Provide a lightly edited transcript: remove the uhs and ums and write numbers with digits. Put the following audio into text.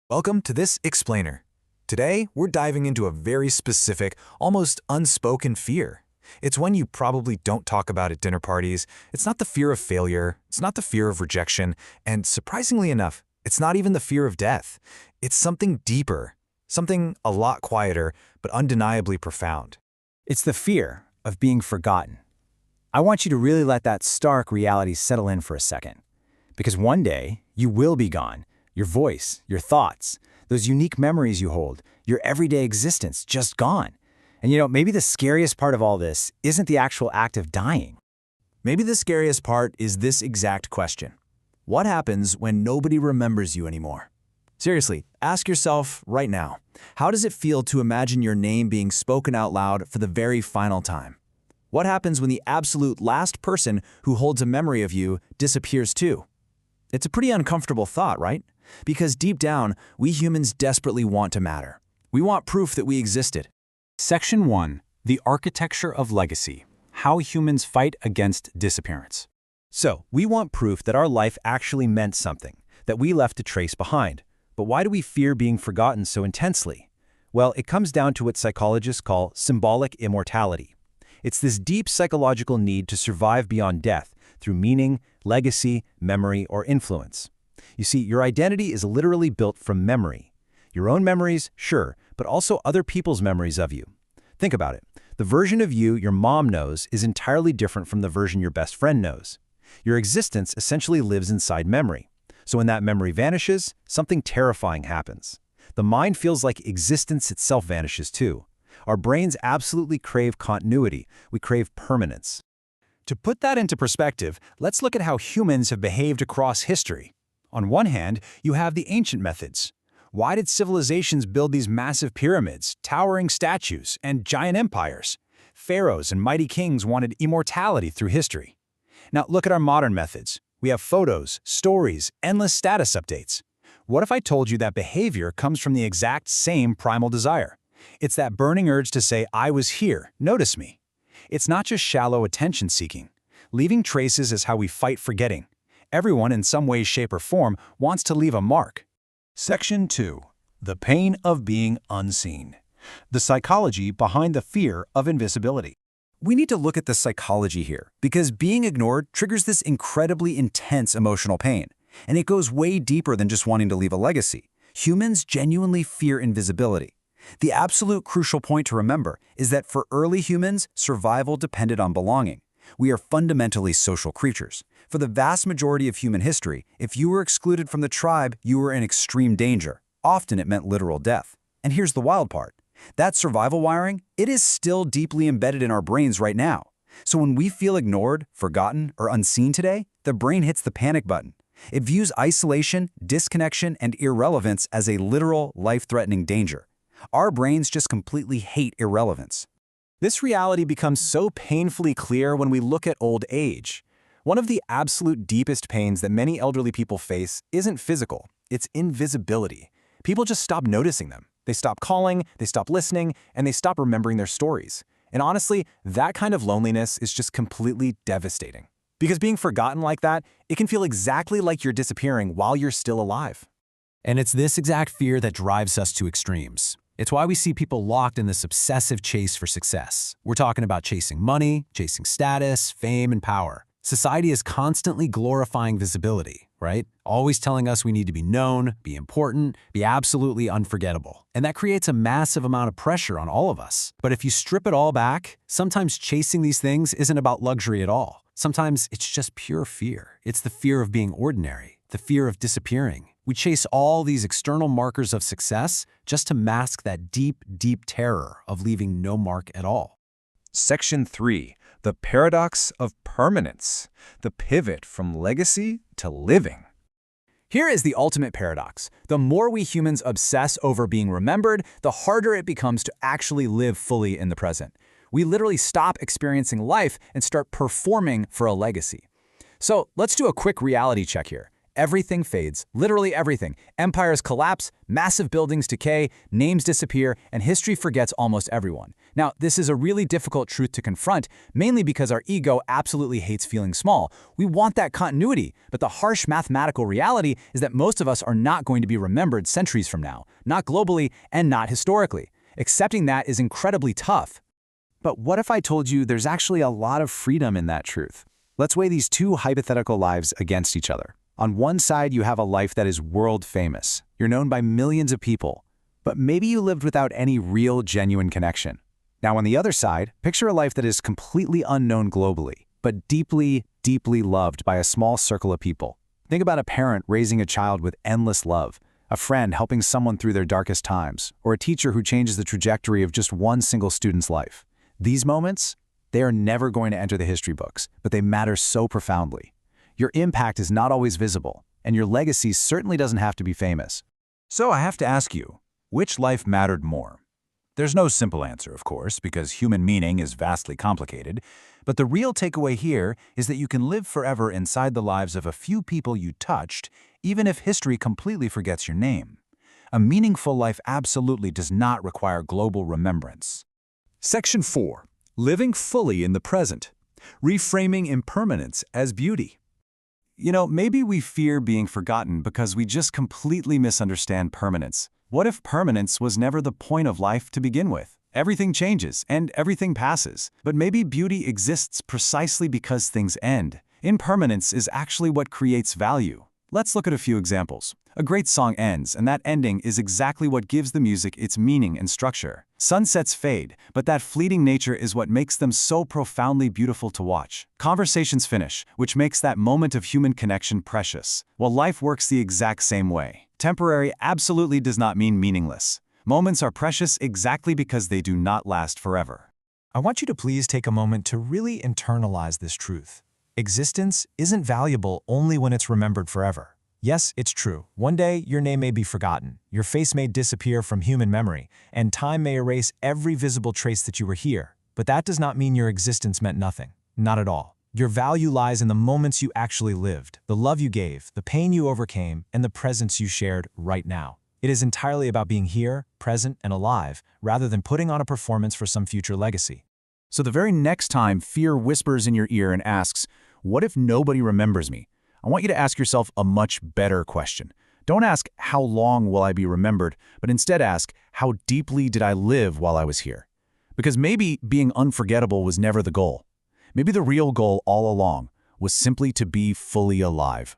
Welcome to this explainer. Today, we're diving into a very specific, almost unspoken fear. It's one you probably don't talk about at dinner parties. It's not the fear of failure, it's not the fear of rejection, and surprisingly enough, it's not even the fear of death. It's something deeper, something a lot quieter, but undeniably profound. It's the fear of being forgotten. I want you to really let that stark reality settle in for a second. Because one day, you will be gone. Your voice, your thoughts, those unique memories you hold, your everyday existence just gone. And maybe the scariest part of all this isn't the actual act of dying. Maybe the scariest part is this exact question. What happens when nobody remembers you anymore? Seriously, ask yourself right now, how does it feel to imagine your name being spoken out loud for the very final time? What happens when the absolute last person who holds a memory of you disappears too? It's a pretty uncomfortable thought, right? Because deep down, we humans desperately want to matter. We want proof that we existed. Section 1. The Architecture of Legacy. How humans fight against disappearance. So, we want proof that our life actually meant something, that we left a trace behind. But why do we fear being forgotten so intensely? Well, it comes down to what psychologists call symbolic immortality. It's this deep psychological need to survive beyond death through meaning, legacy, memory, or influence. You see, your identity is literally built from memory. Your own memories, sure, but also other people's memories of you. Think about it. The version of you your mom knows is entirely different from the version your best friend knows. Your existence essentially lives inside memory. So when that memory vanishes, something terrifying happens. The mind feels like existence itself vanishes too. Our brains absolutely crave continuity. We crave permanence. To put that into perspective, let's look at how humans have behaved across history. On one hand, you have the ancient methods. Why did civilizations build these massive pyramids, towering statues, and giant empires? Pharaohs and mighty kings wanted immortality through history. Now look at our modern methods. We have photos, stories, endless status updates. What if I told you that behavior comes from the exact same primal desire? It's that burning urge to say, I was here, notice me. It's not just shallow attention seeking. Leaving traces is how we fight forgetting. Everyone in some way, shape, or form wants to leave a mark. Section 2. The Pain of Being Unseen. The psychology behind the fear of invisibility. We need to look at the psychology here, because being ignored triggers this incredibly intense emotional pain. And it goes way deeper than just wanting to leave a legacy. Humans genuinely fear invisibility. The absolute crucial point to remember is that for early humans, survival depended on belonging. We are fundamentally social creatures. For the vast majority of human history, if you were excluded from the tribe, you were in extreme danger. Often it meant literal death. And here's the wild part. That survival wiring, it is still deeply embedded in our brains right now. So when we feel ignored, forgotten, or unseen today, the brain hits the panic button. It views isolation, disconnection, and irrelevance as a literal, life-threatening danger. Our brains just completely hate irrelevance. This reality becomes so painfully clear when we look at old age. One of the absolute deepest pains that many elderly people face isn't physical, it's invisibility. People just stop noticing them. They stop calling, they stop listening, and they stop remembering their stories. And honestly, that kind of loneliness is just completely devastating. Because being forgotten like that, it can feel exactly like you're disappearing while you're still alive. And it's this exact fear that drives us to extremes. It's why we see people locked in this obsessive chase for success. We're talking about chasing money, chasing status, fame, and power. Society is constantly glorifying visibility, right? Always telling us we need to be known, be important, be absolutely unforgettable. And that creates a massive amount of pressure on all of us. But if you strip it all back, sometimes chasing these things isn't about luxury at all. Sometimes it's just pure fear. It's the fear of being ordinary, the fear of disappearing. We chase all these external markers of success just to mask that deep, deep terror of leaving no mark at all. Section 3. The Paradox of Permanence. The Pivot from Legacy to Living. Here is the ultimate paradox. The more we humans obsess over being remembered, the harder it becomes to actually live fully in the present. We literally stop experiencing life and start performing for a legacy. So let's do a quick reality check here. everything fades, literally everything. Empires collapse, massive buildings decay, names disappear, and history forgets almost everyone. Now, this is a really difficult truth to confront, mainly because our ego absolutely hates feeling small. We want that continuity, but the harsh mathematical reality is that most of us are not going to be remembered centuries from now, not globally and not historically. Accepting that is incredibly tough. But what if I told you there's actually a lot of freedom in that truth? Let's weigh these two hypothetical lives against each other. On one side, you have a life that is world famous. You're known by millions of people, but maybe you lived without any real, genuine connection. Now, on the other side, picture a life that is completely unknown globally, but deeply, deeply loved by a small circle of people. Think about a parent raising a child with endless love, a friend helping someone through their darkest times, or a teacher who changes the trajectory of just one single student's life. These moments, they are never going to enter the history books, but they matter so profoundly. Your impact is not always visible, and your legacy certainly doesn't have to be famous. So I have to ask you, which life mattered more? There's no simple answer, of course, because human meaning is vastly complicated, but the real takeaway here is that you can live forever inside the lives of a few people you touched, even if history completely forgets your name. A meaningful life absolutely does not require global remembrance. Section 4. Living fully in the present. Reframing impermanence as beauty. You know, maybe we fear being forgotten because we just completely misunderstand permanence. What if permanence was never the point of life to begin with? Everything changes and everything passes, but maybe beauty exists precisely because things end. Impermanence is actually what creates value. Let's look at a few examples. A great song ends, and that ending is exactly what gives the music its meaning and structure. Sunsets fade, but that fleeting nature is what makes them so profoundly beautiful to watch. Conversations finish, which makes that moment of human connection precious. While life works the exact same way. Temporary absolutely does not mean meaningless. Moments are precious exactly because they do not last forever. I want you to please take a moment to really internalize this truth. Existence isn't valuable only when it's remembered forever. Yes, it's true. One day, your name may be forgotten, your face may disappear from human memory, and time may erase every visible trace that you were here. But that does not mean your existence meant nothing. Not at all. Your value lies in the moments you actually lived, the love you gave, the pain you overcame, and the presence you shared right now. It is entirely about being here, present, and alive, rather than putting on a performance for some future legacy. So the very next time fear whispers in your ear and asks, "What if nobody remembers me?" I want you to ask yourself a much better question. Don't ask, "How long will I be remembered?" but instead ask, "How deeply did I live while I was here?" Because maybe being unforgettable was never the goal. Maybe the real goal all along was simply to be fully alive.